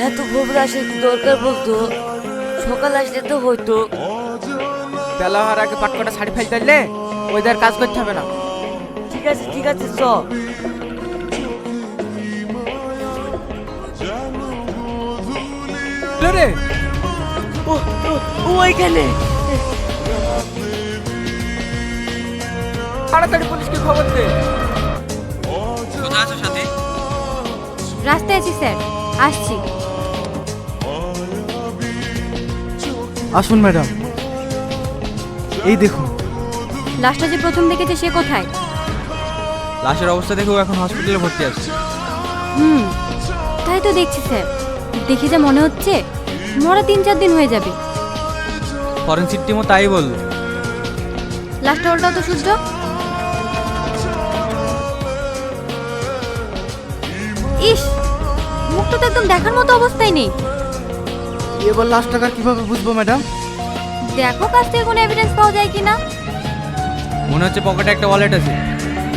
এত খবর আসে কি দরকার বলতো? সকাল আসলে তো হয়তো। বেলা হওয়ার আগে পাটকটা শাড়ি ফেলতে দিলে ওইদের কাজ করতে হবে না। ঠিক আছে চ। রে ও ও ও ওইখানে। তাড়াতাড়ি পুলিশকে খবর দে। কোথায় আছো সাথী? রাস্তায় আছি স্যার, আসছি। আসুন ম্যাডাম, এই দেখুন। লাশটা যে প্রথম দেখেছে সে কোথায়? লাশের অবস্থা দেখে ও এখন হসপিটালে ভর্তি আছে। তাই তো দেখছি স্যার, দেখে যা মনে হচ্ছে মরা 3-4 দিন হয়ে যাবে। ফরেনসিক টিমও তাই বললো। লাশটা উল্টাও তো সূর্য। ইস, মুখটা তো একদম দেখার মতো অবস্থায় নেই। এবার লাশ টাকা কিভাবে বুঝবো ম্যাডাম? দেখো কাছ থেকে কোনো এভিডেন্স পাওয়া যায় কিনা। মনে হচ্ছে পকেটে একটা ওয়ালেট আছে,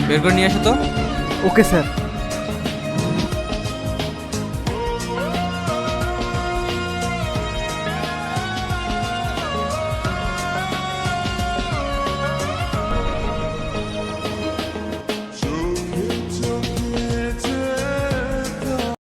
বের করে নিয়ে এসো তো। Okay sir.